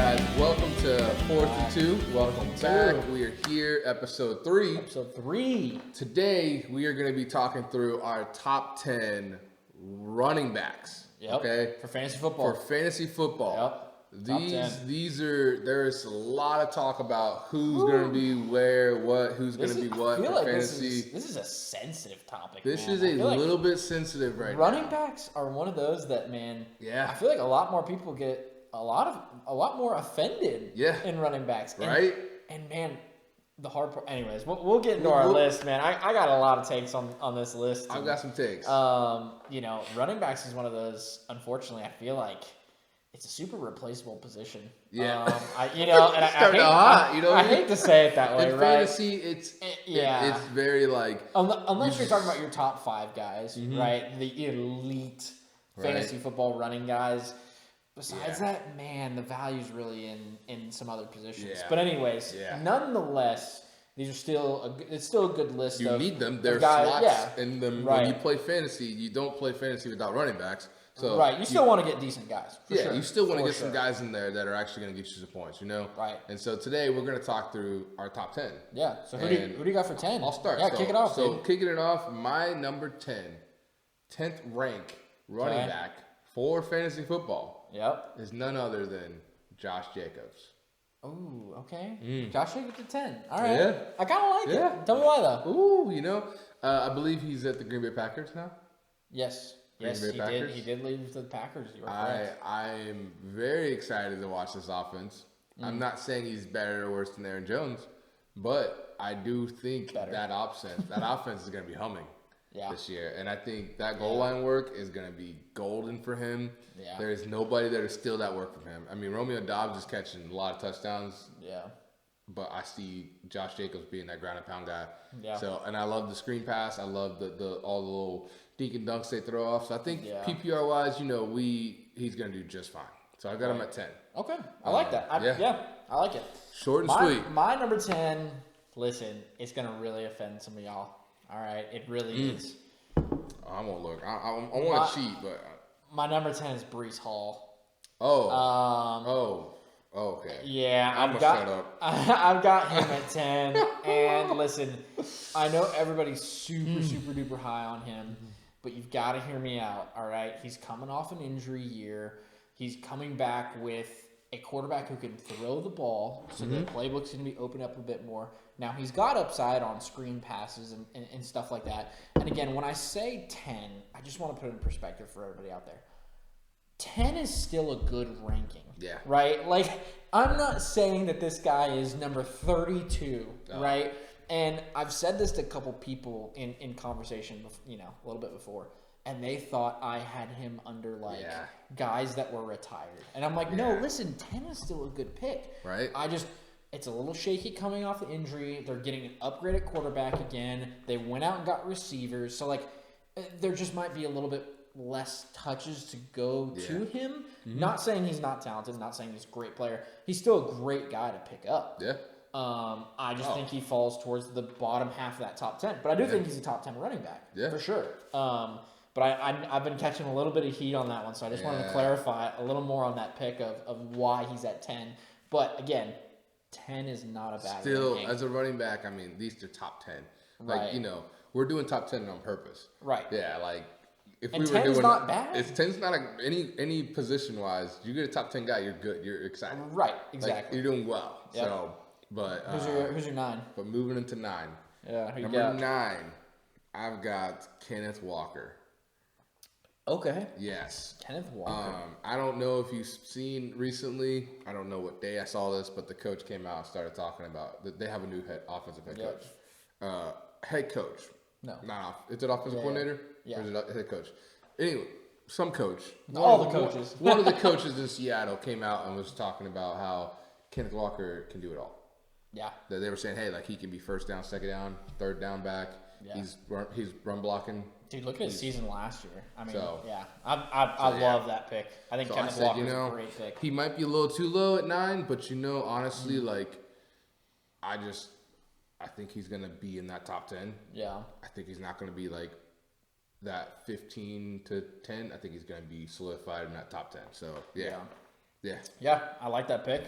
guys? Welcome to 4th and 2. Welcome back. We are here, episode 3. Episode 3. Today, we are going to be talking through our top 10 running backs. Yep. Okay? For fantasy football. For fantasy football. Yep. There's a lot of talk about who's going to be where, who's going to be what for fantasy. This is a sensitive topic. This man. is a little bit sensitive right now. Running backs are one of those that, man. Yeah. I feel like a lot more people get a lot more offended. Yeah. In running backs. Right. And man, the hard part. Anyways, we'll get into our list, man. I got a lot of takes on this list. I've got some takes. Running backs is one of those. Unfortunately, I feel like it's a super replaceable position. Yeah. I hate to say it that way, in right? fantasy, it's very like unless you're talking about your top 5 guys, right? The elite fantasy football running guys. Besides that, man, the value's really in some other positions. Yeah. But anyways, nonetheless, these are still it's still a good list. You need them. There's guys, slots in them. Right. When you play fantasy, you don't play fantasy without running backs. So right, you still want to get decent guys. Sure. You still want to get some guys in there that are actually going to get you some points, Right. And so today we're going to talk through our top 10. Yeah. So who do you got for 10? I'll start. Yeah, kick it off. So kicking it off, my number 10th rank running back for fantasy football. Yep. Is none other than Josh Jacobs. Oh, okay. Josh Jacobs at 10. All right. Yeah. I kind of like it. Tell me why though. Ooh, I believe he's at the Green Bay Packers now. Yes. Yes, he did. He did leave the Packers. You are correct. I'm very excited to watch this offense. I'm not saying he's better or worse than Aaron Jones, but I do think that offense is going to be humming this year. And I think that goal line work is going to be golden for him. Yeah. There is nobody that is still that work from him. I mean, Romeo Doubs is catching a lot of touchdowns. Yeah. But I see Josh Jacobs being that ground and pound guy. Yeah. So, and I love the screen pass. I love all the little dink and dunks they throw off. So I think PPR wise, he's gonna do just fine. So I got him at 10. Okay, I like that. I like it. Short and sweet. My number 10. Listen, it's gonna really offend some of y'all. All right, it really is. I won't look. I want to cheat, but my number 10 is Breece Hall. Okay. Yeah, I've got him at 10. And listen, I know everybody's super duper high on him, but you've got to hear me out. All right, he's coming off an injury year. He's coming back with a quarterback who can throw the ball, so the playbook's going to be opened up a bit more. Now he's got upside on screen passes and stuff like that. And again, when I say 10, I just want to put it in perspective for everybody out there. 10 is still a good ranking. Yeah. Right? Like, I'm not saying that this guy is number 32, right? And I've said this to a couple people in conversation, a little bit before, and they thought I had him under, guys that were retired. And I'm like, no, listen, 10 is still a good pick. Right. It's a little shaky coming off the injury. They're getting an upgraded quarterback again. They went out and got receivers. So, there just might be a little bit less touches to go to him. Not saying he's not talented, not saying he's a great player. He's still a great guy to pick up. Yeah. I just think he falls towards the bottom half of that top 10. But I do think he's a top 10 running back. Yeah. For sure. But I've been catching a little bit of heat on that one, so I just wanted to clarify a little more on that pick of why he's at 10. But again, 10 is not a bad ranking. As a running back, I mean, these are top 10. Right. We're doing top 10 on purpose. Right. Yeah, if and we were 10's doing not bad. 10's not any position wise. You get a top 10 guy, you're good. You're excited. Right. Exactly. You're doing well. Yep. So, but who's your 9? But moving into 9. Yeah. Who Number 9, I've got Kenneth Walker. Okay. Yes. Kenneth Walker. I don't know if you've seen recently. I don't know what day I saw this, but the coach came out and started talking about that they have a new offensive head coach. Head coach. No. Not off. Is it offensive coordinator? Yeah. Or is it head coach? Anyway, some coach. All the coaches. One of the coaches in Seattle came out and was talking about how Kenneth Walker can do it all. Yeah. They were saying, hey, he can be first down, second down, third down back. Yeah. He's run blocking. Dude, look at his season last year. I mean, I love that pick. I think Kenneth Walker's a great pick. He might be a little too low at 9, but honestly, I think he's going to be in that top 10. Yeah. I think he's not going to be that 15 to 10. I think he's going to be solidified in that top 10. So, yeah. Yeah, I like that pick.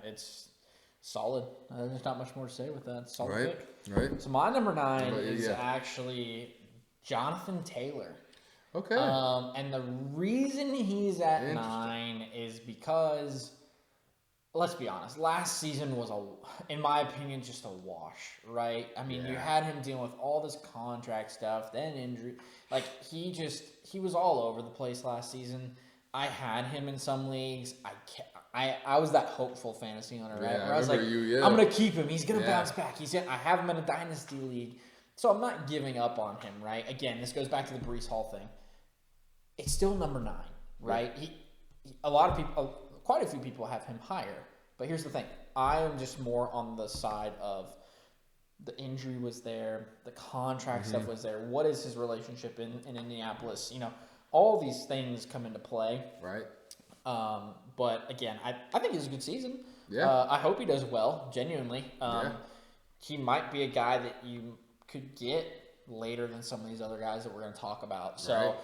It's solid. There's not much more to say with that. Solid pick. Right. So my number 9 is actually Jonathan Taylor. Okay. And the reason he's at 9 is because, let's be honest, last season was, in my opinion, just a wash, right? I mean, you had him dealing with all this contract stuff, then injury. Like, he was all over the place last season. I had him in some leagues. I was that hopeful fantasy owner, right? Where I was like, I'm going to keep him. He's going to bounce back. I have him in a dynasty league. So I'm not giving up on him, right? Again, this goes back to the Breece Hall thing. It's still number 9, right? A lot of people, quite a few people have him higher. But here's the thing. I am just more on the side of the injury was there, the contract stuff was there. What is his relationship in Indianapolis? All these things come into play. Right. But again, I think it's a good season. Yeah. I hope he does well, genuinely. He might be a guy that you could get later than some of these other guys that we're going to talk about. So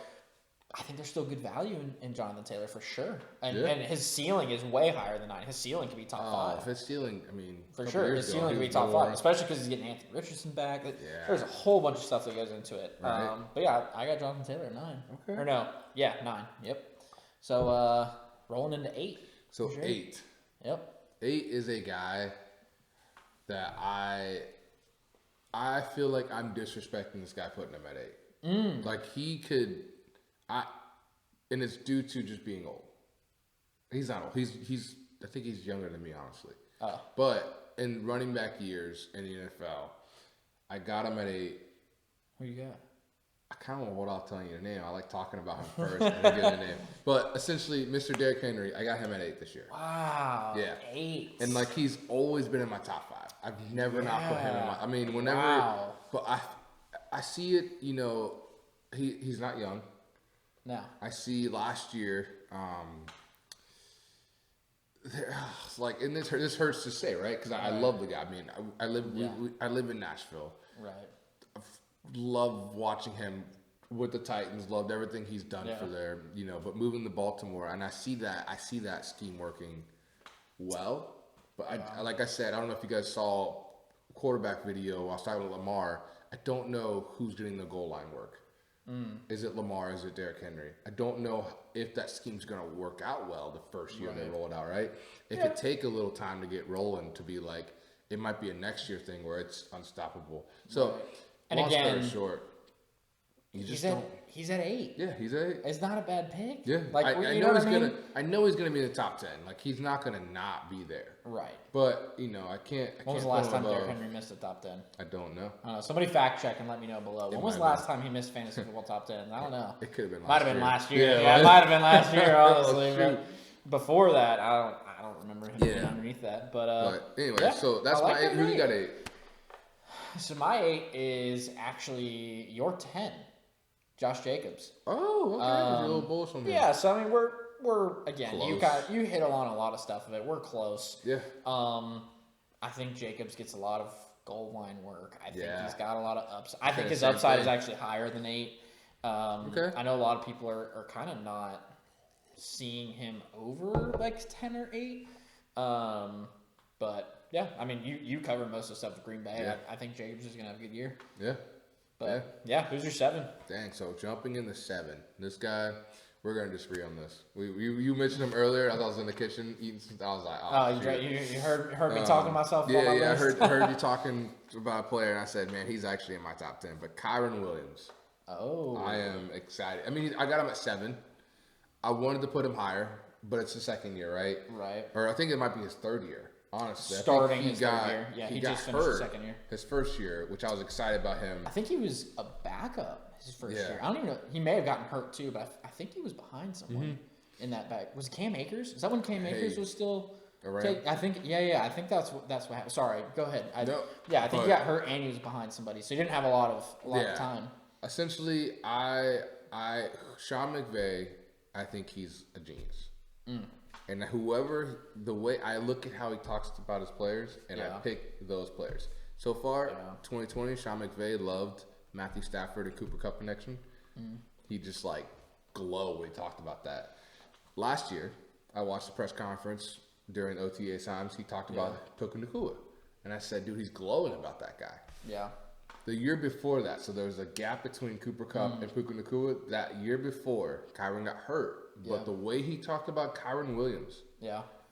I think there's still good value in Jonathan Taylor for sure. And his ceiling is way higher than 9. His ceiling could be top 5. His ceiling, for sure. His ceiling could be top 5, especially because he's getting Anthony Richardson back. There's a whole bunch of stuff that goes into it. Right. But yeah, I got Jonathan Taylor at 9. Okay. Or no, 9. Yep. So rolling into 8. So 8. Yep. 8 is a guy that I feel like I'm disrespecting this guy putting him at 8. Like he could, and it's due to just being old. He's not old. I think he's younger than me, honestly. Oh. But in running back years in the NFL, I got him at 8. Who you got? I kind of want to hold off telling you the name. I like talking about him first and then get the name. But essentially, Mr. Derrick Henry, I got him at 8 this year. Wow. Yeah. 8. And like he's always been in my top 5. I've never not put him in my. I mean, whenever. Wow. But I see it. He's not young. No. I see last year. Like, and this hurts to say, right? Because I love the guy. I mean, I live in Nashville. Right. Love watching him with the Titans. Loved everything he's done for there. But moving to Baltimore, and I see that scheme working well. But like I said, I don't know if you guys saw quarterback video. I was talking with Lamar. I don't know who's getting the goal line work. Is it Lamar? Is it Derrick Henry? I don't know if that scheme's going to work out well the first year they roll it out, right? It could take a little time to get rolling to be like, it might be a next year thing where it's unstoppable. So, and long again, story short, he's at 8. Yeah, he's at 8. It's not a bad pick. Yeah, like I know he's gonna be in the top 10. Like he's not gonna not be there. Right. But I can't. When was the last time Derrick Henry missed the top 10? I don't know. I don't know. Somebody fact check and let me know below. When was the last time he missed fantasy football top 10? I don't know. It could have been. Might have been last year. Yeah, it might have been last year. Honestly, but before that, I don't remember him being underneath that. But anyway, so that's my 8. Who you got 8? So my 8 is actually your 10. Josh Jacobs. Oh, okay. A little bullish on him. Yeah, so I mean we're again close. You hit on a lot of stuff of it. We're close. Yeah. I think Jacobs gets a lot of goal line work. I think he's got a lot of upside. I think his same upside thing. is actually higher than 8. Okay. I know a lot of people are kind of not seeing him over like 10 or 8. But yeah, I mean you cover most of the stuff with Green Bay. Yeah. I think Jacobs is gonna have a good year. Yeah. But yeah, who's your 7? Dang, so jumping in the 7. This guy, we're going to disagree on this. You mentioned him earlier. I thought I was in the kitchen eating something. I was like, you heard me talking to myself Yeah, on my list? I heard you talking about a player, and I said, man, he's actually in my top 10. But Kyren Williams. Oh. I am excited. I mean, I got him at 7. I wanted to put him higher, but it's the second year, right? Right. Or I think it might be his 3rd year. Honestly, starting his 3rd year. Yeah, he just finished his 2nd year. His 1st year, which I was excited about him. I think he was a backup his 1st year. I don't even know. He may have gotten hurt too, but I think he was behind someone in that back. Was it Cam Akers? Is that when Cam Akers was still? I think. Yeah. I think that's what happened. Sorry, go ahead. I think he got hurt and he was behind somebody, so he didn't have a lot of time. Essentially, Sean McVay, I think he's a genius. And the way I look at how he talks about his players, and I pick those players. So far, 2020, Sean McVay loved Matthew Stafford and Cooper Kupp connection. He just glowed when he talked about that. Last year, I watched the press conference during OTA times. He talked about Puka Nacua. And I said, dude, he's glowing about that guy. Yeah. The year before that, so there was a gap between Cooper Kupp and Puka Nacua. That year before, Kyren got hurt. But the way he talked about Kyren Williams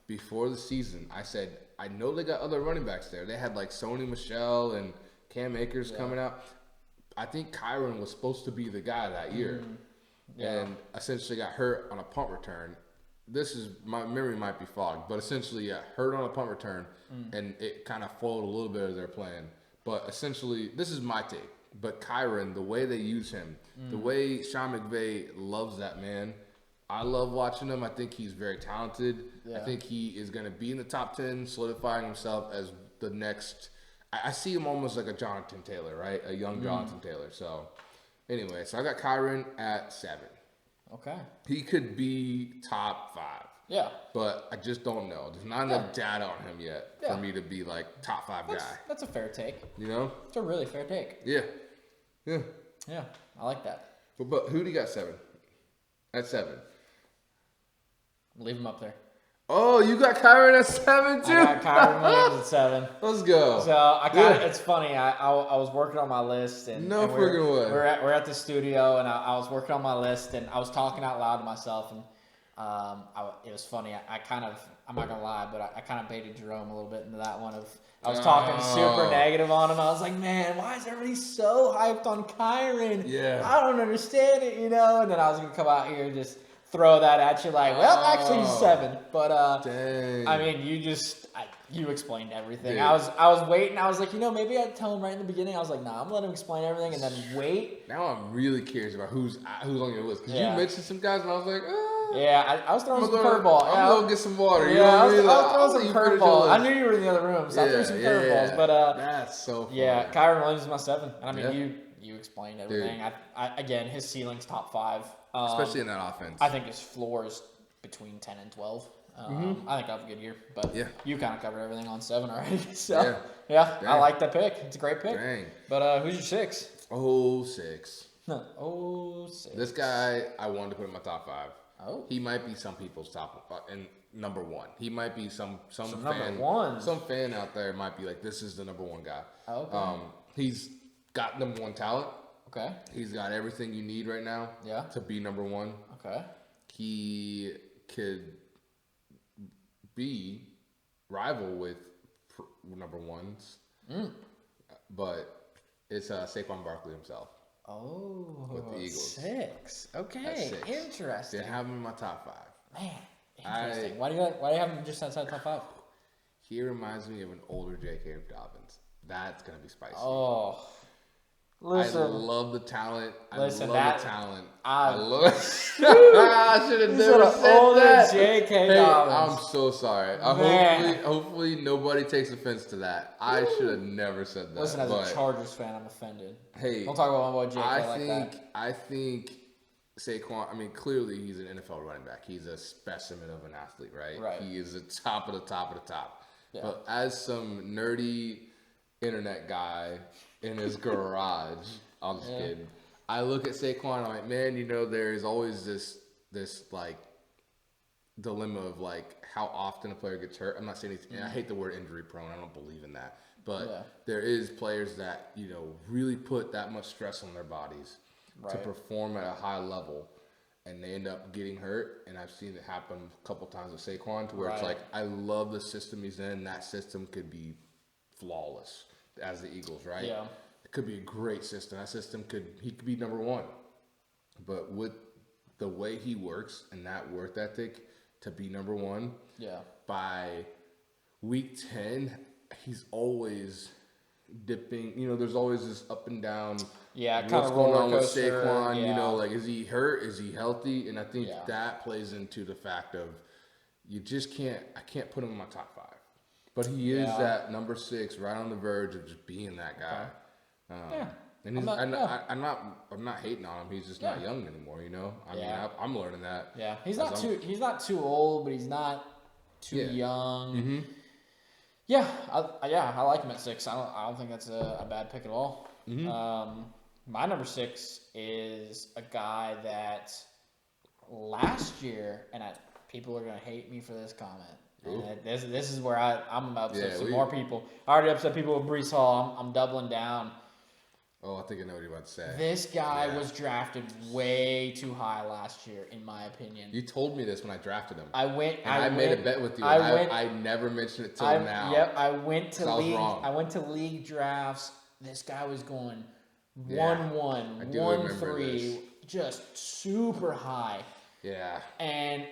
before the season, I said, I know they got other running backs there. They had like Sony Michel and Cam Akers coming out. I think Kyren was supposed to be the guy that year. And essentially got hurt on a punt return. This is, my memory might be fogged, but essentially, hurt on a punt return, and it kind of foiled a little bit of their plan. But essentially, this is my take. But Kyren, the way they use him, the way Sean McVay loves that man, I love watching him. I think he's very talented. I think he is going to be in the top 10, solidifying himself as the next. I see him almost like a Jonathan Taylor, right? A young Jonathan Taylor. So, anyway, so I got Kyren at 7. Okay. He could be top 5. Yeah. But I just don't know. There's not enough data on him yet for me to be like top 5 guy. That's a fair take. You know? It's a really fair take. Yeah. Yeah. Yeah. I like that. But who do you got 7? At 7. Leave him up there. Oh, you got Kyren at 7 too? I got Kyren Williams at 7. Let's go. So I kind of, it's funny. I was working on my list and friggin' way. We're at the studio and I was working on my list and I was talking out loud to myself and it was funny. I'm not gonna lie, but I kind of baited Jerome a little bit into that one. I was talking super negative on him. I was like, man, why is everybody so hyped on Kyren? Yeah. I don't understand it, you know. And then I was gonna come out here and just throw that at you, like, well, actually he's 7. But dang. I mean, you explained everything. Dude. I was waiting. I was like, maybe I'd tell him right in the beginning. I was like, nah, I'm letting him explain everything and then wait. Now I'm really curious about who's on your list because you mentioned some guys and I was like, yeah, I was throwing some curveball. I'm going to get some water. Yeah, I was throwing some curveballs. I knew you were in the other room, so I threw some curveballs. But that's so funny. Yeah, Kyren Williams is my 7. I mean, you explained everything. Again, his ceiling's top 5. Especially in that offense. I think his floor is between 10 and 12. I think I'll have a good year. But you kind of covered everything on 7 already. So, I like that pick. It's a great pick. Dang. But who's your 6? 6. 6. This guy, I wanted to put in my top 5. Oh. He might be some people's top and number 1. He might be some fan. Number 1. Some fan out there might be like, this is the number 1 guy. Okay. He's got number 1 talent. Okay. He's got everything you need right now. To be number 1. Okay. He could be rival with number 1s. But it's Saquon Barkley himself. Oh, with the Eagles. 6. Okay, 6. Interesting. Didn't have him in my top 5. Man, interesting. Why do you have him just outside top 5? He reminds me of an older J.K. Dobbins. That's gonna be spicy. Oh, listen. I love the talent. I love the talent. I love it. I should have never said that. J.K. Dobbins. I'm so sorry. Hopefully nobody takes offense to that. I should have never said that. Listen, as a Chargers fan, I'm offended. Hey, don't talk about my boy J.K. like that. I think Saquon. I mean, clearly he's an NFL running back. He's a specimen of an athlete, right? Right. He is the top of the top of the top. Yeah. But as some nerdy internet guy in his garage, I'm just kidding. I look at Saquon, I'm like, man, there's always this like dilemma of like how often a player gets hurt. I'm not saying anything. I hate the word injury prone. I don't believe in that. But there is players that, really put that much stress on their bodies to perform at a high level. And they end up getting hurt. And I've seen it happen a couple times with Saquon to where it's like, I love the system he's in. That system could be flawless as the Eagles, right? Yeah. It could be a great system. That system he could be number 1. But with the way he works and that work ethic to be number 1, by week 10, he's always dipping. There's always this up and down. Yeah, what's kind of going on with coaster, Saquon? Like, is he hurt? Is he healthy? And I think that plays into the fact of I can't put him in my top 5. But he is that number 6, right on the verge of just being that guy. And I'm not hating on him. He's just not young anymore. I mean, I'm learning that. Yeah, he's not too old, but he's not too young. Mm-hmm. Yeah, I like him at 6. I don't think that's a bad pick at all. Mm-hmm. My number 6 is a guy that last year, and people are gonna hate me for this comment. And this is where I'm gonna upset some more people. I already upset people with Breece Hall. I'm doubling down. Oh, I think I know what you're about to say. This guy was drafted way too high last year, in my opinion. You told me this when I drafted him. I made a bet with you. I never mentioned it till now. Yep, I went to league drafts. This guy was going 1-1, 1-3, just super high. Yeah. And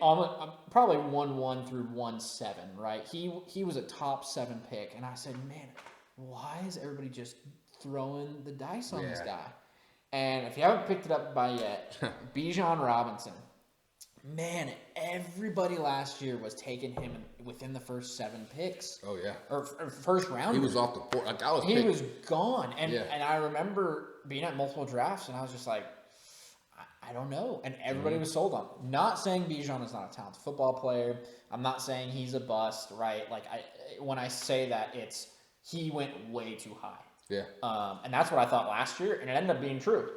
probably 1-1 through 1-7, right? He was a top 7 pick, and I said, man, why is everybody just throwing the dice on this guy? And if you haven't picked it up by yet, Bijan Robinson. Man, everybody last year was taking him within the first 7 picks. Oh yeah, or first round. He was off the board. Like he was gone, and I remember being at multiple drafts, and I was just like, I don't know, and everybody was sold on him. Not saying Bijan is not a talented football player. I'm not saying he's a bust, right? Like when I say that, it's he went way too high. Yeah. And that's what I thought last year, and it ended up being true.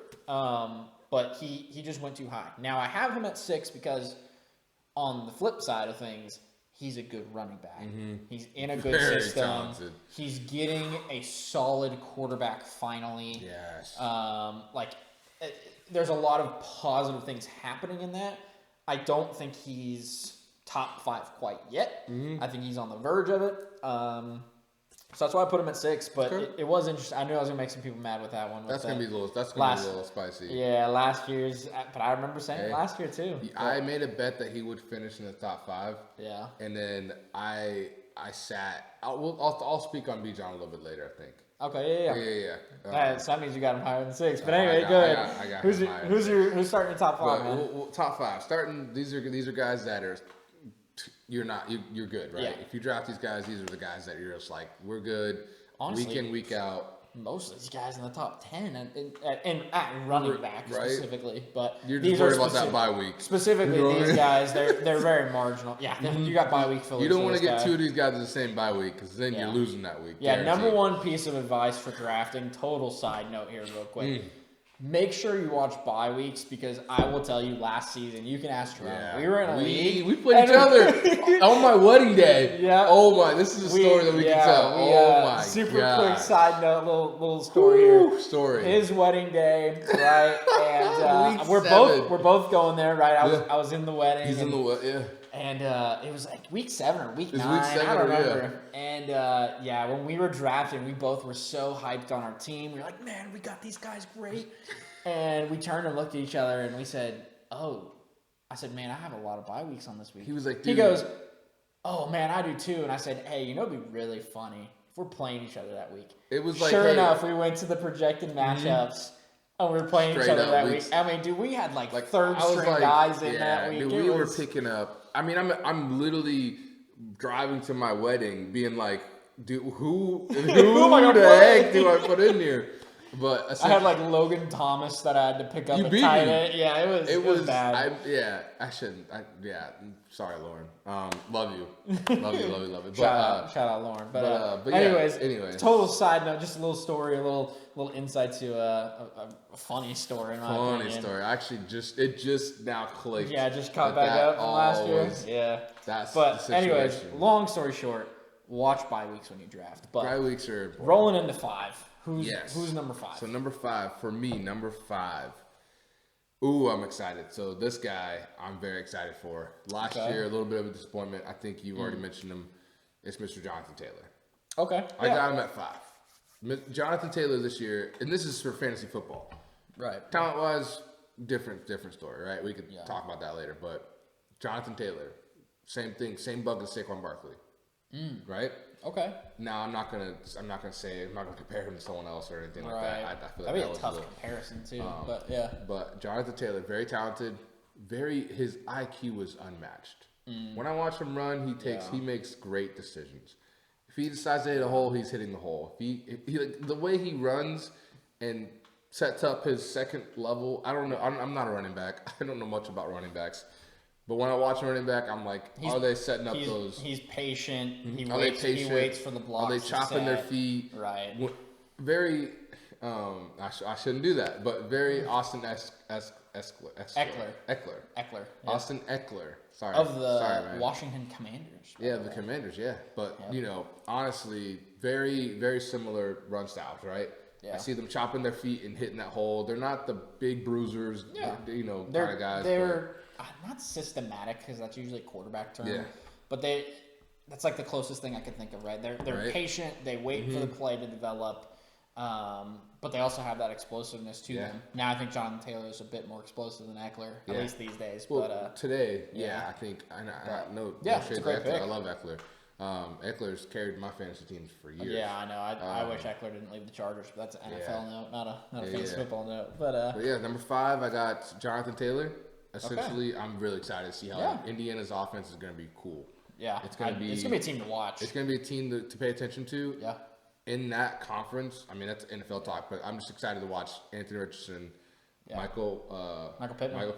But he just went too high. Now, I have him at 6 because on the flip side of things, he's a good running back. Mm-hmm. He's in a good system. Talented. He's getting a solid quarterback finally. Yes. There's a lot of positive things happening in that. I don't think he's top 5 quite yet. Mm-hmm. I think he's on the verge of it. So that's why I put him at 6, but it was interesting. I knew I was gonna make some people mad with that one. That's gonna be a little spicy. Yeah, last year's, but I remember saying it last year too. I made a bet that he would finish in the top 5. Yeah. And then I sat. I'll speak on Bijan a little bit later, I think. Okay. Yeah. So that means you got him higher than 6. But anyway, good. I got him higher. Who's starting your top 5, man? Well, top 5. Starting. These are guys that are. You're good, right? Yeah. If you draft these guys, these are the guys that you're just like, we're good. Honestly, week in, week out. Most of these guys in the top 10 and at running back specifically, but you're just worried about that bye week. Specifically, these guys, they're very marginal. Yeah, you got bye week fillers. You don't want to get 2 of these guys in the same bye week because then you're losing that week. Yeah, guaranteed. Number 1 piece of advice for drafting. Total side note here, real quick. Make sure you watch bye weeks because I will tell you, last season, you can ask Jerome. We were in a league. We played each other on my wedding day. Yeah. Oh my, this is a story that we can tell. Oh my super quick side note, little story here. Story. His wedding day, right? And we're both going there, right? I was in the wedding. He's in the wedding. Yeah. And it was like week 7 or week 9. I don't remember. Yeah. And when we were drafting, we both were so hyped on our team. We were like, man, we got these guys great. And we turned and looked at each other and we said, oh. I said, man, I have a lot of bye weeks on this week. He was like, dude. He goes, oh, man, I do too. And I said, hey, you know what would be really funny? If we're playing each other that week. It was like, sure enough, we went to the projected matchups. And we were playing each other that week. I mean, dude, we had like third-string guys in that week. Dude, we were picking up. I mean, I'm literally driving to my wedding, being like, dude, who the heck do I put in here? But I had like Logan Thomas that I had to pick up and tight end. Yeah, it was bad. I shouldn't. Sorry, Lauren. Love you. Love you. But, shout out, Lauren. But anyways, total side note, just a little story, a little insight to a funny story in my opinion. Funny story. Actually, it just now clicked. Yeah, just caught back up from last year. Yeah. That's but anyways, long story short, watch bye weeks when you draft. But bye weeks are important. Rolling into 5. Who's number 5? So number 5 for me, number 5. Ooh, I'm excited. So this guy, I'm very excited for. Last year, a little bit of a disappointment. I think you've already mentioned him. It's Mr. Jonathan Taylor. Okay. I got him at 5. Jonathan Taylor this year, and this is for fantasy football. Right. Talent-wise, different story, right? We could talk about that later. But Jonathan Taylor, same thing, same bug as Saquon Barkley. Right? Okay. Now I'm not gonna compare him to someone else or anything like that. I feel like that'd be a tough comparison too. But yeah. But Jonathan Taylor, very talented, his IQ was unmatched. When I watch him run, he makes great decisions. If he decides to hit a hole, he's hitting the hole. If he the way he runs and sets up his second level, I don't know. I'm not a running back. I don't know much about running backs. But when I watch a running back, I'm like, are they setting up those? He's patient. He waits for the blocks. Are they chopping their feet? Right. Very, I shouldn't do that, but very Austin-esque Eckler. Yeah. Austin Eckler. Sorry. Of the Washington Commanders. Yeah, the Commanders, yeah. But, honestly, very, very similar run styles, right? Yeah. I see them chopping their feet and hitting that hole. They're not the big bruisers, kind of guys. They're not systematic because that's usually a quarterback term. Yeah. But that's like the closest thing I can think of, right? They're patient. They wait for the play to develop. But they also have that explosiveness to them. Now I think Jonathan Taylor is a bit more explosive than Eckler, at least these days. Well, but today, I think I know. It's a great pick. I love Eckler. Eckler's carried my fantasy teams for years. Yeah, I know. I wish Eckler didn't leave the Chargers, but that's an NFL note, not a fantasy football note. But number 5, I got Jonathan Taylor. Essentially, I'm really excited to see how Indiana's offense is going to be cool. Yeah, it's going to be a team to watch. It's going to be a team to pay attention to. Yeah. In that conference, I mean that's NFL talk, but I'm just excited to watch Anthony Richardson, Michael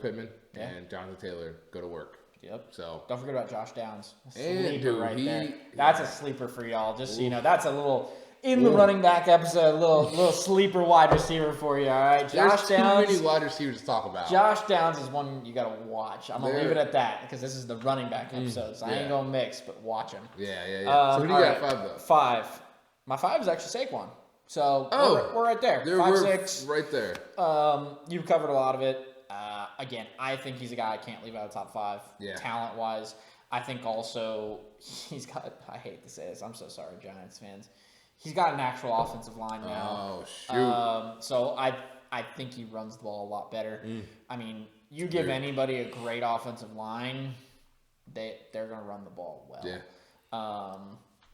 Pittman, and Jonathan Taylor go to work. Yep. So don't forget about Josh Downs. There. That's a sleeper for y'all. Just so you know, that's a little in the running back episode, little sleeper wide receiver for you. All right, Josh Downs. Too many wide receivers to talk about. Josh Downs is one you got to watch. I'm gonna leave it at that because this is the running back episode. So I ain't gonna mix, but watch him. Yeah. So who do you got 5 though? 5. My 5 is actually Saquon. So we're right there. 5-6. Right there. You've covered a lot of it. Again, I think he's a guy I can't leave out of top 5. Yeah. Talent-wise. I think also he's got, I hate to say this, I'm so sorry, Giants fans. He's got an actual offensive line now. Oh, shoot. So I think he runs the ball a lot better. I mean, you give anybody a great offensive line, they're going to run the ball well. Yeah.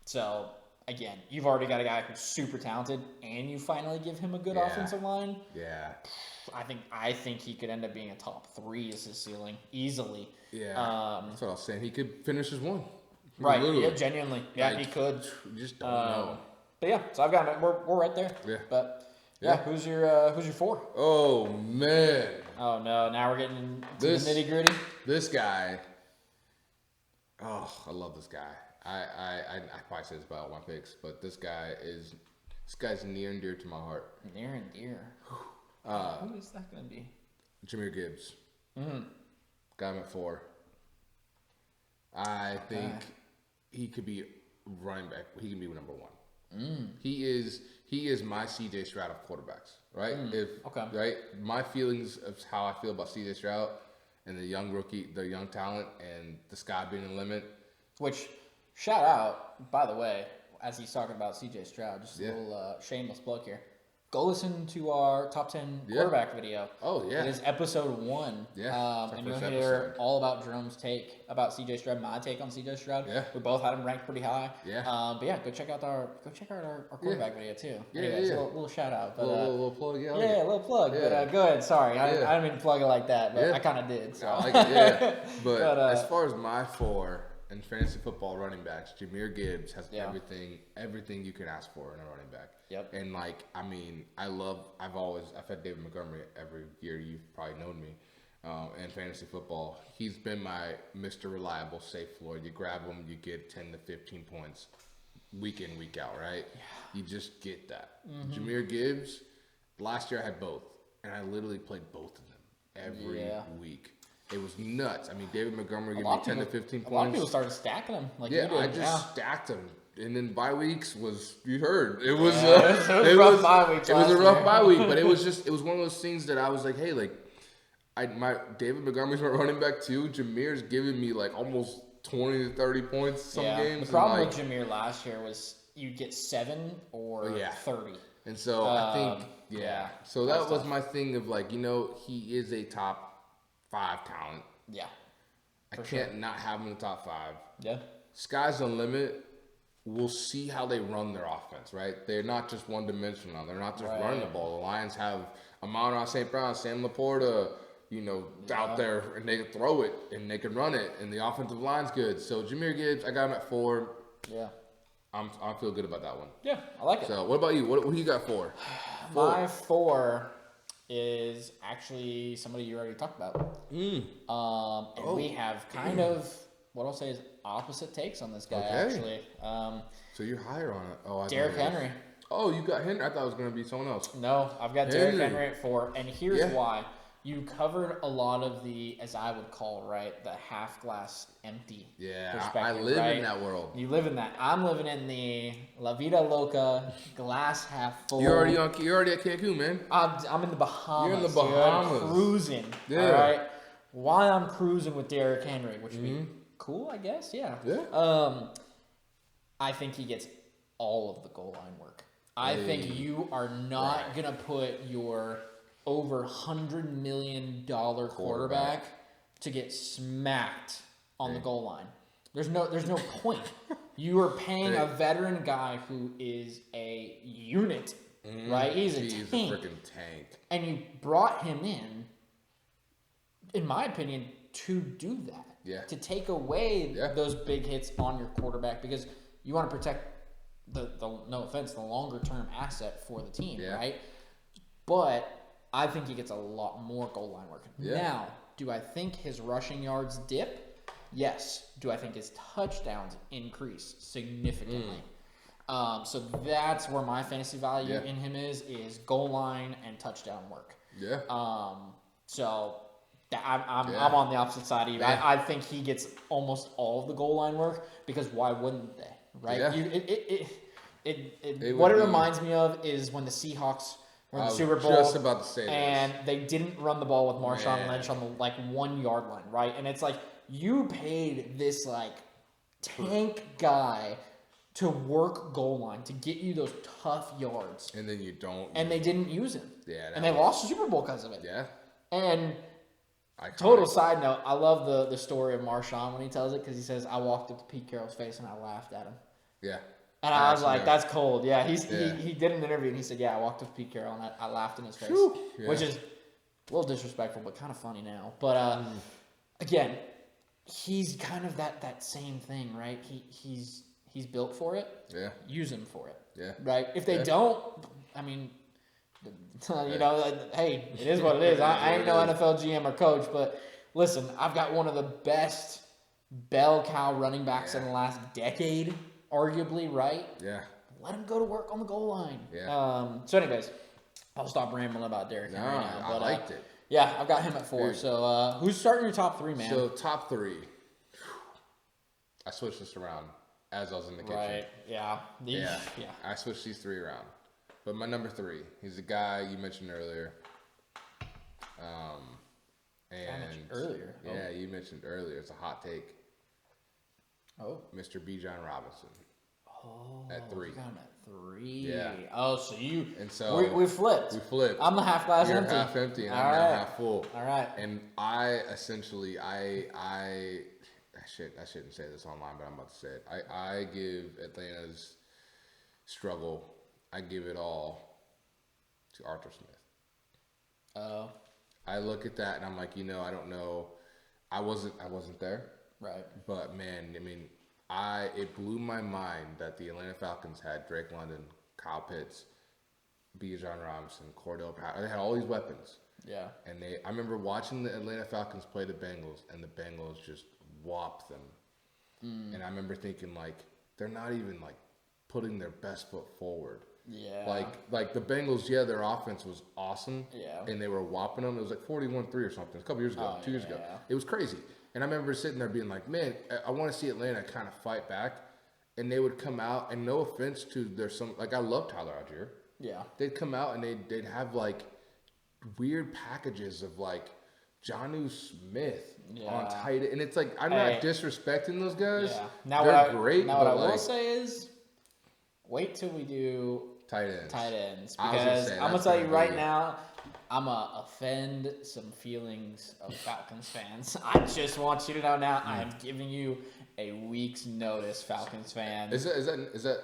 So, again, you've already got a guy who's super talented, and you finally give him a good offensive line. Yeah. I think he could end up being a top 3 as his ceiling easily. Yeah. That's what I was saying. He could finish as 1. Right. Yeah, genuinely. Yeah, he could. You just don't know. But yeah, so I've got him. We're right there. Yeah. But who's your 4? Oh man. Oh no! Now we're getting into the nitty gritty. This guy. Oh, I love this guy. I probably say this about all my picks, but this guy's near and dear to my heart. Near and dear. Who is that going to be? Jahmyr Gibbs. Got him at 4. I think he could be running back. He can be number 1. He is my CJ Stroud of quarterbacks, right? Right. My feelings of how I feel about CJ Stroud and the young rookie, the young talent, and the sky being the limit. Which, shout out, by the way, as he's talking about CJ Stroud, just a little shameless plug here. Go listen to our top 10 quarterback video. Oh, yeah. It is episode 1. Yeah. And you'll hear all about Jerome's take about CJ Stroud, my take on CJ Stroud. Yeah. We both had him ranked pretty high. Yeah. But yeah, go check out our quarterback video too. Yeah, Anyways, a little shout out. But, a little plug. Yeah, a little plug. Yeah. But go ahead. Sorry, I didn't mean to plug it like that, but I kind of did. So. I like it, yeah. But as far as my 4 in fantasy football running backs, Jahmyr Gibbs has everything you can ask for in a running back. Yep. And I've had David Montgomery every year. You've probably known me in fantasy football. He's been my Mr. Reliable safe floor. You grab him, you get 10 to 15 points week in, week out, right? Yeah. You just get that. Jahmyr Gibbs, last year I had both, and I literally played both of them every week. It was nuts. I mean, David Montgomery gave me 10 to 15 points. A lot of people started stacking them. I just stacked them. And then bye weeks you heard. It was a rough bye week. It was a rough bye week, but it was one of those things that I was like, hey, my David Montgomery's my running back too. Jahmyr's giving me almost 20 to 30 points some games. The problem with Jahmyr last year was you'd get 7 or 30. And so I think So that was my thing of he is a top 5 talent. Yeah. I can't not have him in the top 5. Yeah. Sky's the limit. We'll see how they run their offense, right? They're not just one-dimensional. They're not just running the ball. The Lions have Amon-Ra St. Brown, Sam Laporta, out there, and they can throw it, and they can run it, and the offensive line's good. So Jahmyr Gibbs, I got him at 4. Yeah. I feel good about that one. Yeah, I like it. So what about you? What do you got for? My 4 is actually somebody you already talked about. And we have kind of, what I'll say is opposite takes on this guy, actually. So you're higher on it. Oh, Derrick Henry. Oh, you got Henry. I thought it was going to be someone else. No, I've got Derrick Henry at 4, and here's why. You covered a lot of the, as I would call, right, the half glass empty perspective. I live in that world. You live in that. I'm living in the La Vida Loca, glass half full. You're already at Cancun, man. I'm in the Bahamas. You're in the Bahamas. Dude, cruising. Yeah. All right. While I'm cruising with Derrick Henry, which would be cool, I guess. Yeah. I think he gets all of the goal line work. I think you are not going to put your over $100 million quarterback to get smacked on the goal line. There's no point. You are paying a veteran guy who is a unit, right? He's a tank. A freaking tank. And you brought him in my opinion, to do that. Yeah. To take away those big hits on your quarterback because you want to protect the no offense, the longer term asset for the team, right? But I think he gets a lot more goal line work. Yeah. Now, do I think his rushing yards dip? Yes. Do I think his touchdowns increase significantly? So that's where my fantasy value in him is goal line and touchdown work. Yeah. So I'm on the opposite side of you. I think he gets almost all of the goal line work because why wouldn't they? Right? Yeah. What it reminds me of is when the Seahawks were in the Super Bowl. Just about to say and they didn't run the ball with Marshawn Lynch on the 1 yard line, right? And it's like you paid this tank guy to work goal line to get you those tough yards, and then you don't, and they didn't use him. Yeah, and they lost the Super Bowl because of it. Yeah, and. Total side note, I love the story of Marshawn when he tells it because he says, I walked up to Pete Carroll's face and I laughed at him. Yeah. And I was like, that's cold. Yeah, he did an interview and he said, I walked up to Pete Carroll and I laughed in his face. Which is a little disrespectful, but kind of funny now. But again, he's kind of that same thing, right? He's built for it. Yeah. Use him for it. Yeah. Right? If they don't, I mean... hey, it is what it is. I ain't no NFL GM or coach, but listen, I've got one of the best bell cow running backs in the last decade, arguably, right? Yeah. Let him go to work on the goal line. Yeah. So anyways, I'll stop rambling about Derrick Henry now. I liked it. Yeah, I've got him at 4. Dude. So who's starting your top 3, man? So top 3. I switched this around as I was in the kitchen. Right. Yeah. I switched these 3 around. But my number 3, he's a guy you mentioned earlier. Earlier? Yeah, you mentioned earlier. It's a hot take. Oh. Mr. Bijan Robinson. Oh. At 3. Got him at 3. Yeah. Oh, so you... And so... We flipped. We flipped. I'm the half glass empty. You're half empty, and I'm now half full. All right. And I essentially... I shouldn't say this online, but I'm about to say it. I give Atlanta's struggle... I give it all to Arthur Smith. Oh. I look at that and I'm like, I don't know. I wasn't there. Right. But man, I mean, it blew my mind that the Atlanta Falcons had Drake London, Kyle Pitts, Bijan Robinson, Cordell Patterson. They had all these weapons. Yeah. And I remember watching the Atlanta Falcons play the Bengals, and the Bengals just whopped them. And I remember thinking, they're not even putting their best foot forward. Yeah. Like the Bengals, their offense was awesome. Yeah. And they were whopping them. It was 41-3 or something. A couple years ago, 2 years ago. Yeah. It was crazy. And I remember sitting there being like, man, I want to see Atlanta kind of fight back. And they would come out, and no offense to I love Tyler Algier. Yeah. They'd come out and they'd have weird packages of Jonnu Smith on tight end. And it's I'm not disrespecting those guys. Yeah. Now they're great. Now what I will say is, wait till we do tight ends. Because I'm going to tell you right now, I'm going to offend some feelings of Falcons fans. I just want you to know now, I am giving you a week's notice, Falcons fans. Is that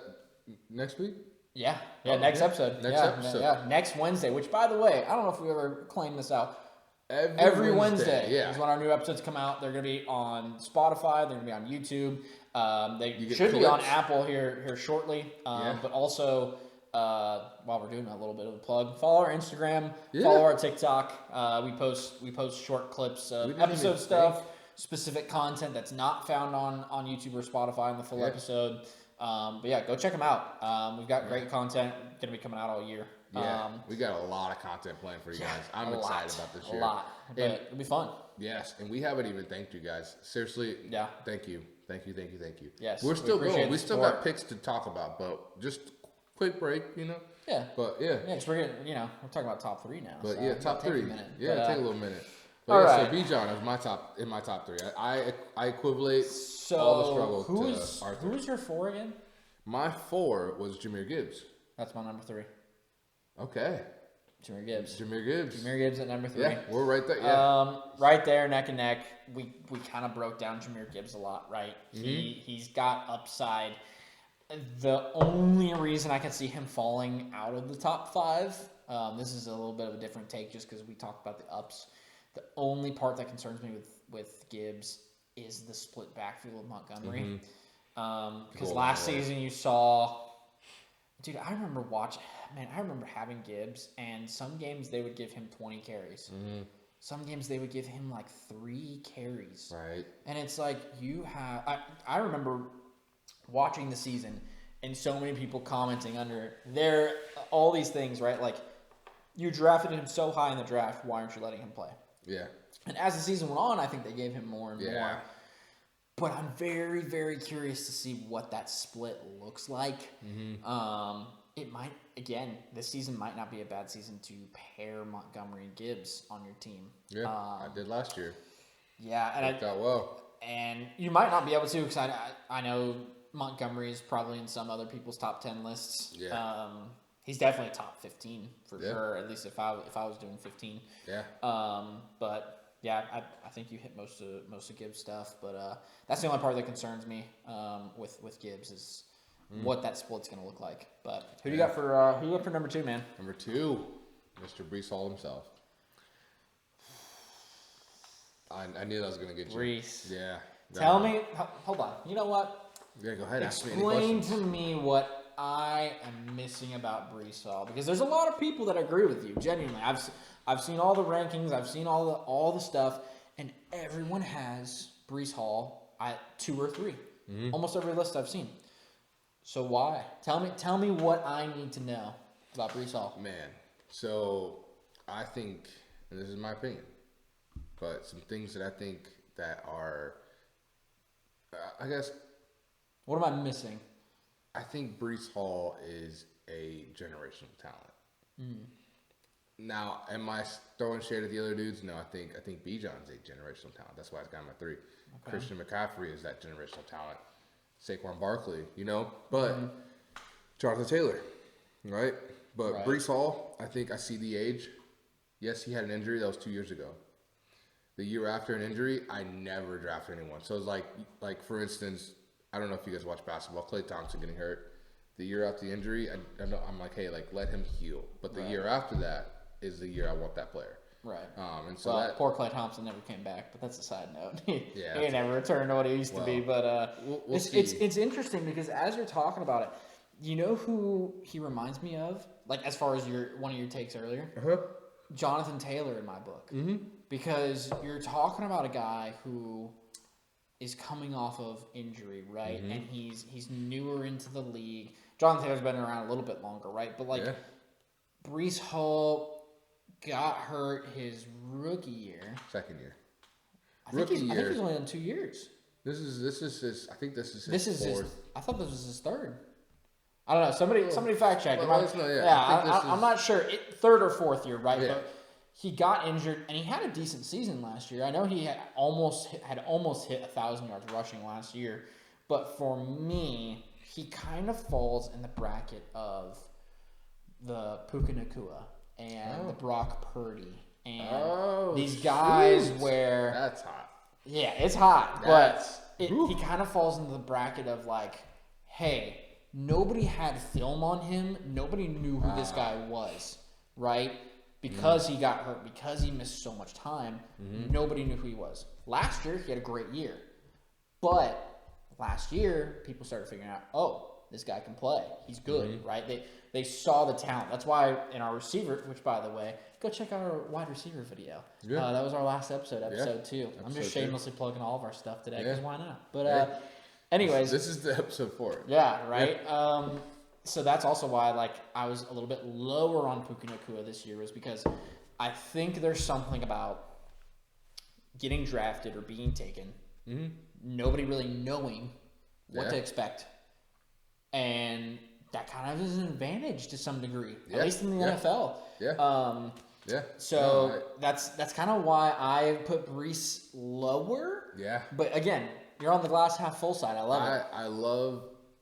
next week? Yeah. Next episode. Next Wednesday, which, by the way, I don't know if we ever claimed this out. Every Wednesday is when our new episodes come out. They're going to be on Spotify. They're going to be on YouTube. They should be on Apple here shortly. But also, while we're doing a little bit of a plug, follow our Instagram, follow our TikTok. We post short clips of episode stuff, specific content that's not found on YouTube or Spotify in the full episode. But go check them out. We've got great content going to be coming out all year. Yeah, we got a lot of content planned for you guys. I'm excited about this year. A lot. But it'll be fun. Yes, and we haven't even thanked you guys. Seriously, thank you. Yes, we're still going. We still got picks to talk about, but just quick break, Yeah. But yeah. Yeah, because we're getting, we're talking about top 3 now. But so top 3. Yeah, take a little minute. But all yeah, right. So Bijan is in my top 3. I equate all the struggle to Arthur. Who's your 4 again? My 4 was Jahmyr Gibbs. That's my number 3. Okay. Jahmyr Gibbs. Jahmyr Gibbs at number 3. Yeah, we're right there. Yeah. Right there, neck and neck. We kind of broke down Jahmyr Gibbs a lot, right? Mm-hmm. He's got upside. The only reason I can see him falling out of the top 5, this is a little bit of a different take just because we talked about the ups. The only part that concerns me with Gibbs is the split backfield of Montgomery. Because last season you saw... Dude, I remember having Gibbs, and some games they would give him 20 carries. Mm-hmm. Some games they would give him like 3 carries. Right. And it's like I remember watching the season and so many people commenting under there, all these things, right? Like, you drafted him so high in the draft, why aren't you letting him play? Yeah. And as the season went on, I think they gave him more and more. But I'm very, very curious to see what that split looks like. Mm-hmm. It might, again, this season might not be a bad season to pair Montgomery and Gibbs on your team. Yeah, I did last year. Yeah. And worked out well. And you might not be able to, because I know Montgomery is probably in some other people's top 10 lists. Yeah. He's definitely top 15 for sure, at least if I was doing 15. Yeah. But... yeah, I think you hit most of Gibbs' stuff, but that's the only part that concerns me with Gibbs is what that split's going to look like. But who do you got for number 2, man? Number 2, Mr. Breece Hall himself. I knew that was going to get you. Breece. Yeah. Tell me. Hold on. You know what? Yeah, go ahead. Explain to me what I am missing about Breece Hall, because there's a lot of people that agree with you. Genuinely, I've seen all the rankings, I've seen all the stuff, and everyone has Breece Hall at 2 or 3. Mm-hmm. Almost every list I've seen. So why? Tell me what I need to know about Breece Hall. Man, so I think, and this is my opinion, but some things that I think that are, I guess. What am I missing? I think Breece Hall is a generational talent. Mm. Now, am I throwing shade at the other dudes? No, I think Bijan's a generational talent. That's why it's got my 3. Okay. Christian McCaffrey is that generational talent. Saquon Barkley, but Jonathan Taylor, right? But Breece Hall, I think I see the age. Yes, he had an injury. That was 2 years ago. The year after an injury, I never drafted anyone. So it's like for instance, I don't know if you guys watch basketball. Klay Thompson getting hurt. The year after the injury, I'm like, hey, let him heal. But the year after that is the year I want that player. Right. And so poor Klay Thompson never came back, but that's a side note. He never right. returned to what he used to be. But we'll see. It's interesting because as you're talking about it, you know who he reminds me of? Like, as far as one of your takes earlier? Uh-huh. Jonathan Taylor in my book. Mm-hmm. Because you're talking about a guy who is coming off of injury, right? Mm-hmm. And he's newer into the league. Jonathan Taylor's been around a little bit longer, right? But Breece Hall got hurt his rookie year. Second year. I think he's only done 2 years. This is his. I think this is his fourth. I thought this was his third. I don't know. Somebody fact check. Well, I'm not sure. Third or fourth year, right? Yeah. But he got injured, and he had a decent season last year. I know he had almost hit 1,000 yards rushing last year, but for me, he kind of falls in the bracket of the Puka Nacua and the Brock Purdy and these guys where that's hot. Yeah, it's hot, he kind of falls into the bracket of like, hey, nobody had film on him, nobody knew who this guy was, right? Because he got hurt, because he missed so much time, nobody knew who he was. Last year, he had a great year. But last year, people started figuring out, oh, this guy can play. He's good, right? They saw the talent. That's why in our receiver, which, by the way, go check out our wide receiver video. Yeah. That was our last episode 2. I'm just shamelessly plugging all of our stuff today because why not? But anyways. This is the episode 4. Yeah, right? so that's also why like I was a little bit lower on Puka Nacua this year, was because I think there's something about getting drafted or being taken, nobody really knowing what to expect, and that kind of is an advantage to some degree, at least in the NFL. So that's kind of why I put Breece lower. But again, you're on the glass half full side. I love it.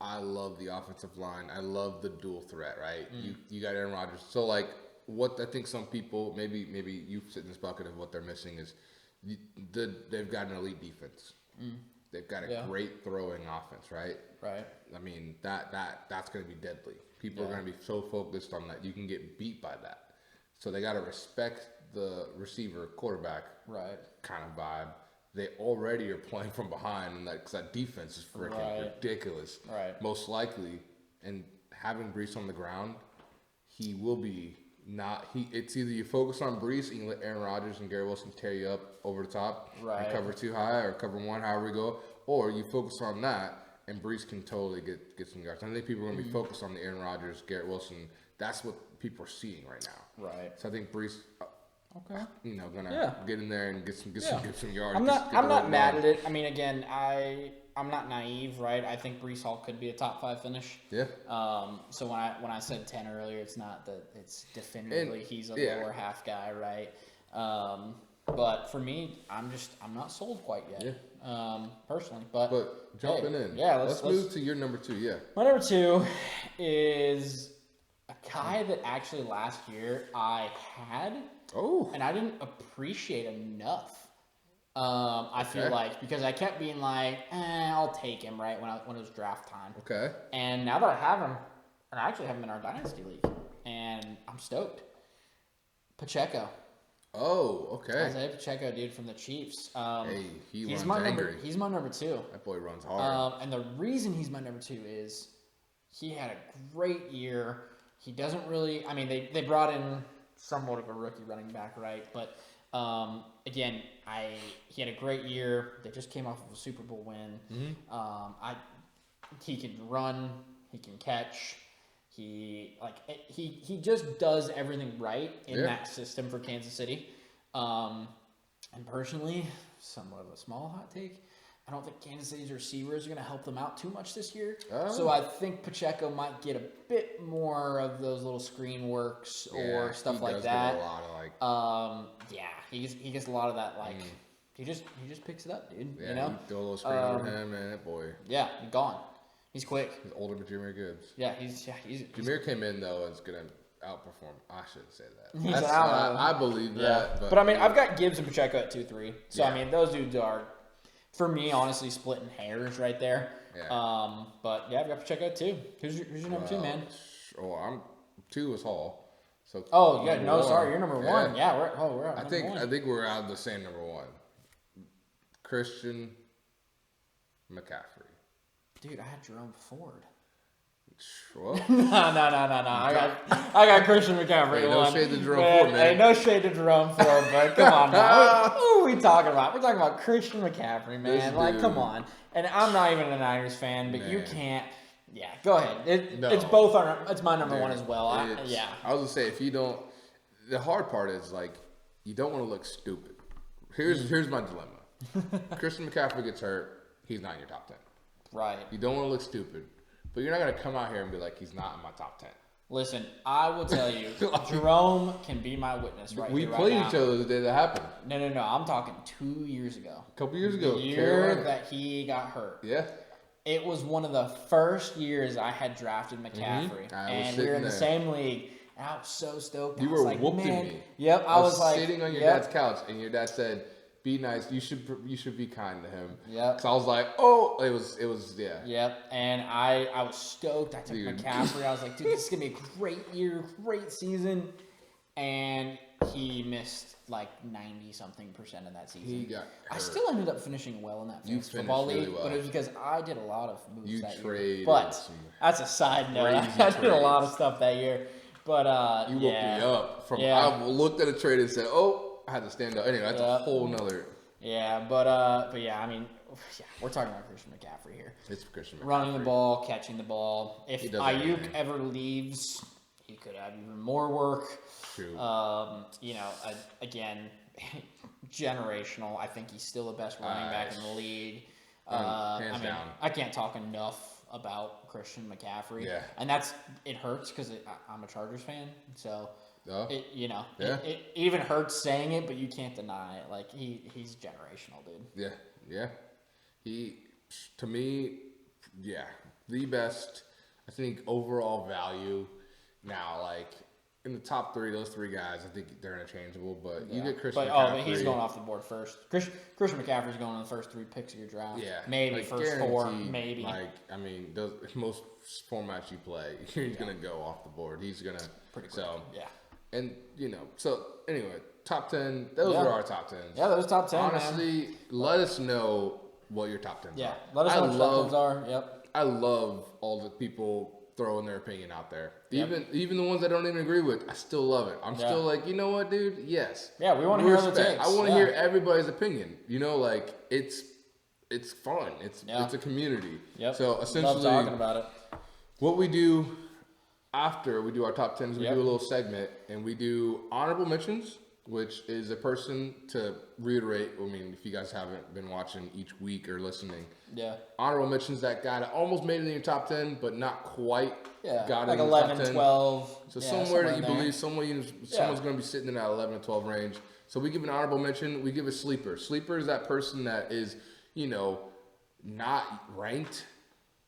I love the offensive line. I love the dual threat, right? You got Aaron Rodgers. So like what I think some people, maybe you sit in this bucket of what they're missing is they've got an elite defense. They've got a great throwing offense, right? Right. I mean, that's going to be deadly. People are going to be so focused on that. You can get beat by that. So they got to respect the receiver, quarterback kind of vibe. They already are playing from behind, and because that defense is freaking ridiculous. Most likely, and having Breece on the ground, he will be not. It's either you focus on Breece and you let Aaron Rodgers and Garrett Wilson tear you up over the top and cover 2 high or cover 1, however we go, or you focus on that and Breece can totally get some yards. I think people are going to be focused on the Aaron Rodgers, Garrett Wilson. That's what people are seeing right now. So I think Breece, gonna get in there and get some yards. I'm not mad at it. I mean, again, I'm not naive, right? I think Breece Hall could be a top 5 finish. So when I said 10 earlier, it's not that it's definitively he's a lower half guy, right? But for me, I'm not sold quite yet. Personally, but jumping in. Let's move to your number 2. My number 2 is a guy that actually last year I had. And I didn't appreciate enough. I feel like, because I kept being like, I'll take him, right, when it was draft time. And now that I have him, and I actually have him in our Dynasty League, and I'm stoked. Pacheco. Isaiah Pacheco, dude, from the Chiefs. He's my number 2. That boy runs hard. And the reason he's my number 2 is he had a great year. He doesn't really, I mean, they brought in somewhat of a rookie running back, right? But again, he had a great year. They just came off of a Super Bowl win. He can run, he can catch. He just does everything right in that system for Kansas City. And personally, somewhat of a small hot take, I don't think Kansas City's receivers are going to help them out too much this year. So I think Pacheco might get a bit more of those little screen works or stuff like that. Get a lot of he gets a lot of that. Like he just picks it up, dude. Yeah, you know, you throw a little screen over him, and that boy. Yeah, he's gone. He's quick. He's older than Jahmyr Gibbs. Yeah, Jahmyr came in though and is gonna outperform. I shouldn't say that. I believe that. But I mean, I've got Gibbs and Pacheco at 2-3. So I mean, those dudes are, for me, honestly, splitting hairs right there. But yeah, I've got Pacheco at 2. Who's your number 2, man? I'm 2 is Hall. So you're number 1. Yeah, we're at number 1. I think we're out of the same number 1. Christian McCaffrey. Dude, I had Jerome Ford. Well, no. I got Christian McCaffrey. No shade to Jerome Ford, man. Hey, no shade to Jerome Ford, but come on now. Who are we talking about? We're talking about Christian McCaffrey, man. Come on. And I'm not even a Niners fan, but you can't. Yeah, go ahead. It's both. It's my number 1 as well. I was gonna say, if you don't, the hard part is like you don't want to look stupid. Here's my dilemma. Christian McCaffrey gets hurt. He's not in your top 10. Right. You don't want to look stupid, but you're not going to come out here and be like, he's not in my top 10. Listen, I will tell you, Jerome can be my witness we played each other the day that happened. No. I'm talking 2 years ago. A couple years ago. The year that he got hurt. Yeah. It was one of the first years I had drafted McCaffrey. And we were in the same league. And I was so stoked. You were whooping me. Yep. I was like, sitting on your dad's couch, and your dad said, be nice. You should be kind to him. Yep. Because I was like, it was. Yep. And I was stoked. I took McCaffrey. I was like, dude, this is gonna be a great year, great season. And he missed like 90-something% of that season. He got hurt. I still ended up finishing well in that fantasy football league, really well. But it was because I did a lot of moves that year. But that's a side note. I did a lot of stuff that year. But you woke me up. I looked at a trade and said, I had to stand up. Anyway, that's a whole nother. Yeah, but yeah, I mean, yeah, we're talking about Christian McCaffrey here. It's Christian McCaffrey. Running the ball, catching the ball. If Ayuk ever leaves, he could have even more work. True. Again, generational. I think he's still the best running back in the league. Down. I can't talk enough about Christian McCaffrey. Yeah. And it hurts because I'm a Chargers fan, so it even hurts saying it, but you can't deny it. Like he's generational, dude. Yeah. He, to me, the best. I think overall value. Now, like in the top three, those three guys, I think they're interchangeable. But you get Christian McCaffrey. But he's going off the board first. Christian McCaffrey's going in the first 3 picks of your draft. Yeah, maybe like first 4, maybe. Like most formats you play, he's gonna go off the board. He's gonna pretty quick. Yeah. And so anyway, top 10. Those are our top 10s. Yeah, those top 10. Honestly, let us know what your top 10s are. Yeah, let us know what your top 10s are. Yep. I love all the people throwing their opinion out there. Even the ones I don't even agree with, I still love it. I'm still like, you know what, dude? Yes. Yeah, we want to hear other takes. I want to hear everybody's opinion. Like it's fun. It's a community. Yep. So essentially, love talking about it. What we do after we do our top 10s, we do a little segment, and we do honorable mentions, which is a person to reiterate. I mean, if you guys haven't been watching each week or listening, honorable mentions that guy that almost made it in your top 10, but not quite got like in 11, the top 10. 12. So somewhere that you believe someone's going to be sitting in that 11 to 12 range. So we give an honorable mention. We give a sleeper. Sleeper is that person that is, not ranked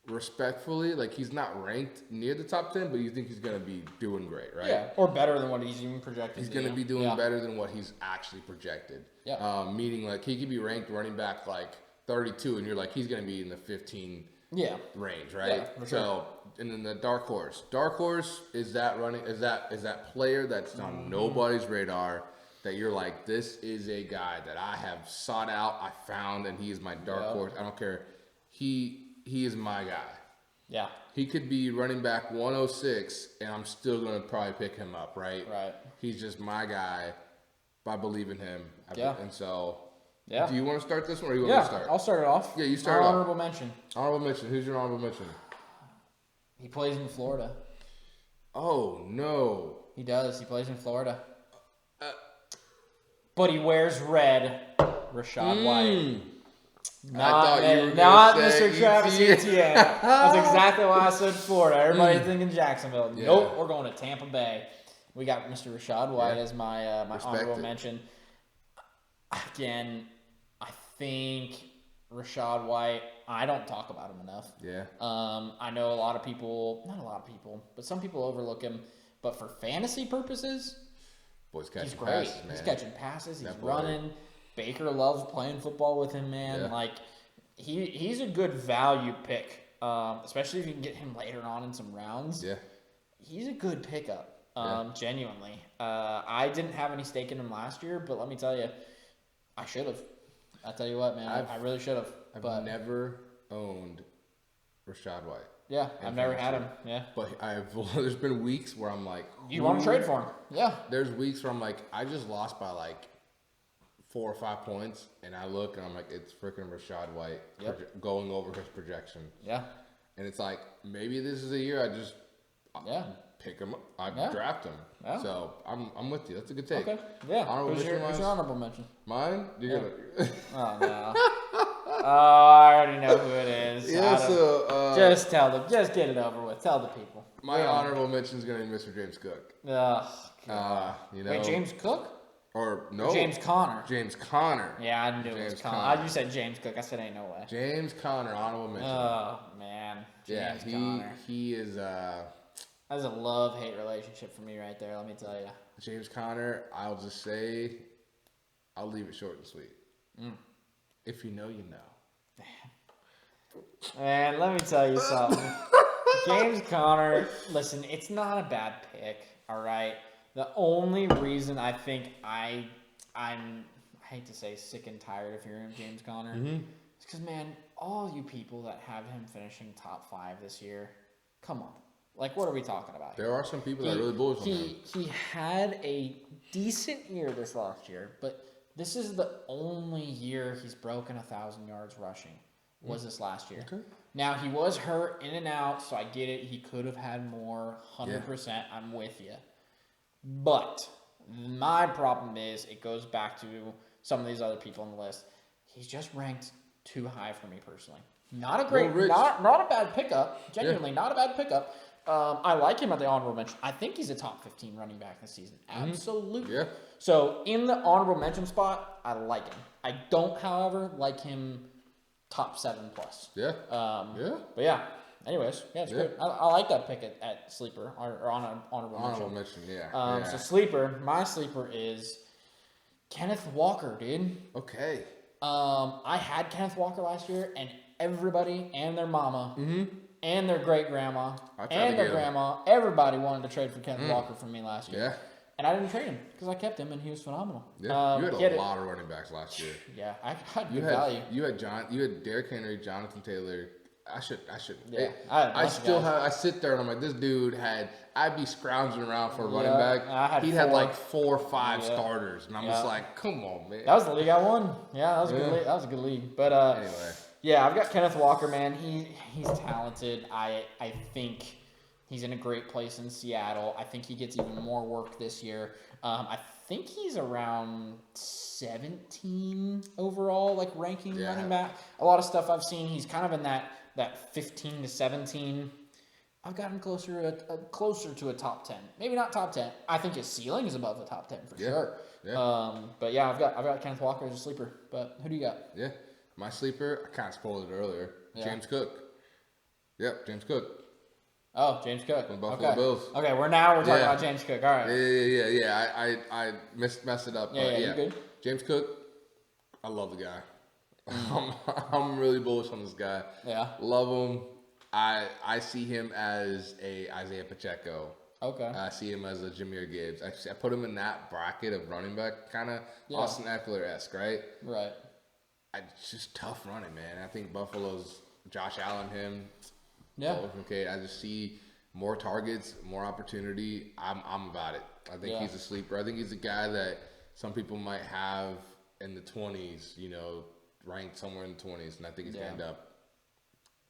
respectfully. Like he's not ranked near the top 10, but you think he's going to be doing great, right? Yeah, or better than what he's even projected. He's going to be doing better than what he's actually projected. Yeah. Meaning like he could be ranked running back like 32, and you're like he's going to be in the 15 range, right? Yeah, for sure. So, and then the dark horse. Dark horse is that player that's on nobody's radar. That you're like, this is a guy that I have sought out, I found, and he is my dark horse. I don't care. He is my guy. Yeah. He could be running back 106, and I'm still going to probably pick him up, right? Right. He's just my guy. I believe in him. And so, do you want to start this one, or you want me to start? I'll start it off. Yeah, you start it off. Honorable mention. Honorable mention. Who's your honorable mention? He plays in Florida. Oh, no. He does. He plays in Florida. But he wears red. Rachaad White. Not Mr. Travis Etienne. That's exactly why I said Florida. Everybody's thinking Jacksonville. Yeah. Nope, we're going to Tampa Bay. We got Mr. Rachaad White as my honorable mention. Again, I think Rachaad White, I don't talk about him enough. Yeah. I know not a lot of people, but some people overlook him. But for fantasy purposes, Boy's catching he's great. passes, man. He's catching passes. He's running. Baker loves playing football with him, man. Yeah. Like he's a good value pick, especially if you can get him later on in some rounds. Yeah, he's a good pickup. Genuinely, I didn't have any stake in him last year, but let me tell you, I should have. I tell you what, man, I really should have. I've never owned Rachaad White. Yeah, I've never had him. Yeah, but there's been weeks where I'm like, you want to trade for him? Yeah. There's weeks where I'm like, I just lost by like 4 or 5 points, and I look and I'm like, it's freaking Rachaad White going over his projection. Yeah. And it's like, maybe this is a year I just pick him up. I draft him. Yeah. So I'm with you. That's a good take. Okay. Yeah. Who's your honorable mention? Mine? Oh no. I already know who it is. Yeah. Just tell them. Just get it over with. Tell the people. My honorable mention is going to be Mr. James Cook. Wait, James Cook? Or no. James Conner. James Conner. Yeah, I knew it was Conner. You said James Cook. I said ain't no way. James Conner, honorable mention. Oh man. James Conner. He is. That's a love-hate relationship for me right there. Let me tell you. James Conner. I'll just say, I'll leave it short and sweet. If you know, you know. Man, let me tell you something. James Conner. Listen, it's not a bad pick. All right. The only reason I think I hate to say sick and tired of hearing James Conner is because, man, all you people that have him finishing top 5 this year, come on. Like, what are we talking about here? There are some people that are really bullish on him. He had a decent year this last year, but This is the only year he's broken 1,000 yards rushing. Was this last year? Okay. Now he was hurt in and out, so I get it. He could have had more. 100%. I'm with you. But my problem is it goes back to some of these other people on the list. He's just ranked too high for me personally. Not a great, not a bad pickup. Genuinely, not a bad pickup. I like him at the honorable mention. I think he's a top 15 running back this season. Absolutely. Yeah. So in the honorable mention spot, I like him. I don't, however, like him top 7 plus. Yeah. But yeah. Anyways, yeah, it's good. I like that pick at sleeper or on an honorable mention. Yeah. So sleeper, my sleeper is Kenneth Walker, dude. Okay. I had Kenneth Walker last year, and everybody and their mama and their great grandma and their grandma, everybody wanted to trade for Kenneth Walker from me last year. Yeah. And I didn't trade him because I kept him, and he was phenomenal. Yeah, you had a lot of running backs last year. Yeah, I had good value. You had Derrick Henry, Jonathan Taylor. I should. Yeah, I sit there and I'm like, this dude I'd be scrounging around for a running back. He had like 4 or 5 starters, and I'm just like, come on, man. That was the league I won. Yeah, that was a good league. That was a good league. But anyway, yeah, I've got Kenneth Walker, man. He's talented. I think he's in a great place in Seattle. I think he gets even more work this year. I think he's around 17 overall, like ranking running back. A lot of stuff I've seen, he's kind of in that 15 to 17. I've got him closer to a top 10. Maybe not top 10. I think his ceiling is above the top 10 for sure. Yeah. But yeah, I've got Kenneth Walker as a sleeper. But who do you got? Yeah. My sleeper, I kind of spoiled it earlier. Yeah. James Cook. Yep, James Cook. Oh, James Cook. From Buffalo Bills. Okay, we're talking about James Cook. All right. Yeah. I messed it up. Yeah, you're good. James Cook, I love the guy. I'm really bullish on this guy. Yeah. Love him. I see him as a Isaiah Pacheco. Okay. I see him as a Jahmyr Gibbs. I put him in that bracket of running back, kind of Austin Eckler-esque, right? Right. It's just tough running, man. I think Buffalo's Josh Allen, him. Yeah. Okay, I just see more targets, more opportunity. I'm about it. I think he's a sleeper. I think he's a guy that some people might have in the 20s, ranked somewhere in the 20s, and I think he's going to end up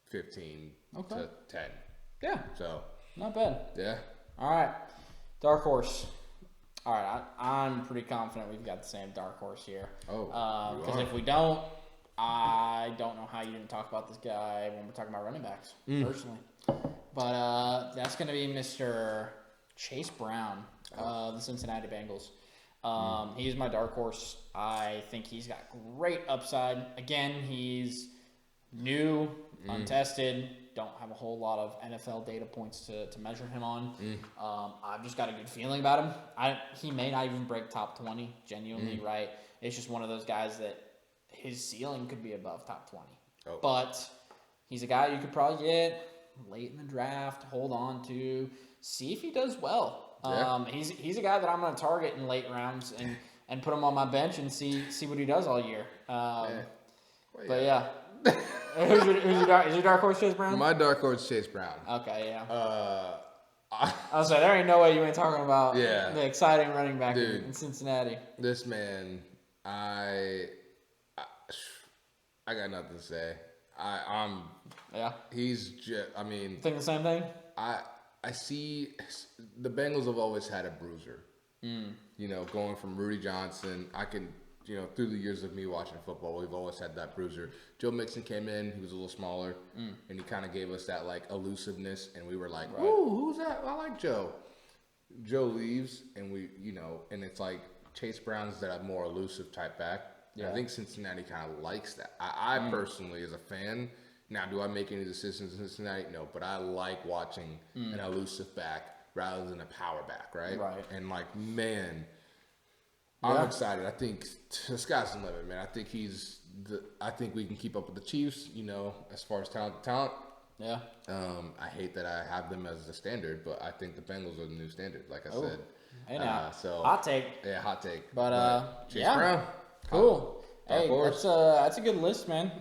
15 to 10. Yeah. So. Not bad. Yeah. All right. Dark horse. All right. I'm pretty confident we've got the same dark horse here. Oh. Because if we don't, I don't know how you didn't talk about this guy when we're talking about running backs, personally. But that's going to be Mr. Chase Brown, the Cincinnati Bengals. He's my dark horse. I think he's got great upside. Again, he's new, untested, don't have a whole lot of NFL data points to measure him on. I've just got a good feeling about him. He may not even break top 20, genuinely, right? It's just one of those guys that his ceiling could be above top 20. Oh. But he's a guy you could probably get late in the draft, hold on to, see if he does well. He's a guy that I'm going to target in late rounds and put him on my bench and see what he does all year. But yeah. Who's your dark horse, Chase Brown? My dark horse is Chase Brown. Okay, yeah. I was like, there ain't no way you ain't talking about the exciting running back in Cincinnati. This man, I got nothing to say. He's just, Think the same thing? I see the Bengals have always had a bruiser. Going from Rudy Johnson, through the years of me watching football, we've always had that bruiser. Joe Mixon came in, he was a little smaller, and he kind of gave us that elusiveness, and we were like, "Ooh, who's that? I like Joe." Joe leaves, and and it's like Chase Brown's that more elusive type back. Yeah. I think Cincinnati kind of likes that. I personally, as a fan, now do I make any decisions in Cincinnati? No, but I like watching an elusive back rather than a power back, right? Right. And man, I'm excited. I think the sky's the limit, man. I think I think we can keep up with the Chiefs, as far as talent. Yeah. I hate that I have them as the standard, but I think the Bengals are the new standard, like I said. Hey now. So hot take. Yeah, hot take. But Chase Brown. Cool. Hey, that's a good list, man.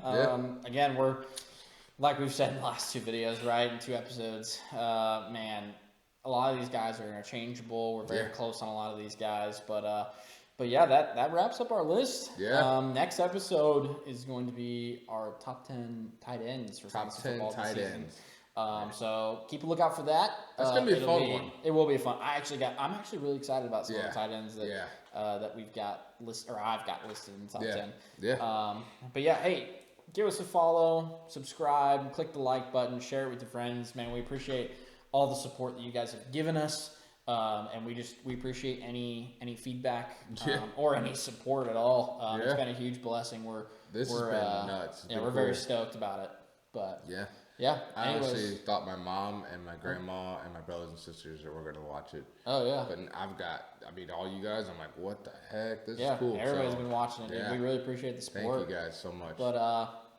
Again, we're like we've said in the last 2 videos, right? In 2 episodes. Man, a lot of these guys are interchangeable. We're very close on a lot of these guys, but But yeah, that wraps up our list. Yeah. Next episode is going to be our top 10 tight ends for top 10 tight ends. So keep a lookout for that. That's gonna be a fun one. It will be fun. I'm actually really excited about some of the tight ends that that we've got I've got listed in the top 10. Yeah. But yeah, hey, give us a follow, subscribe, click the like button, share it with your friends. Man, we appreciate all the support that you guys have given us. And we appreciate any feedback or any support at all. It's been a huge blessing. This has been nuts. We're very stoked about it. But yeah. I honestly thought my mom and my grandma and my brothers and sisters were going to watch it. Oh yeah. But all you guys, I'm like, what the heck? This is cool. Everybody's been watching it. Yeah. We really appreciate the support. Thank you guys so much. But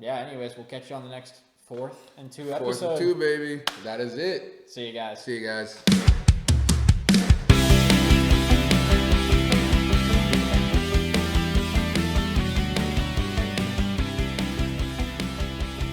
anyways, we'll catch you on the next 4th and 2 episode. 4th and 2, baby. That is it. See you guys. See you guys.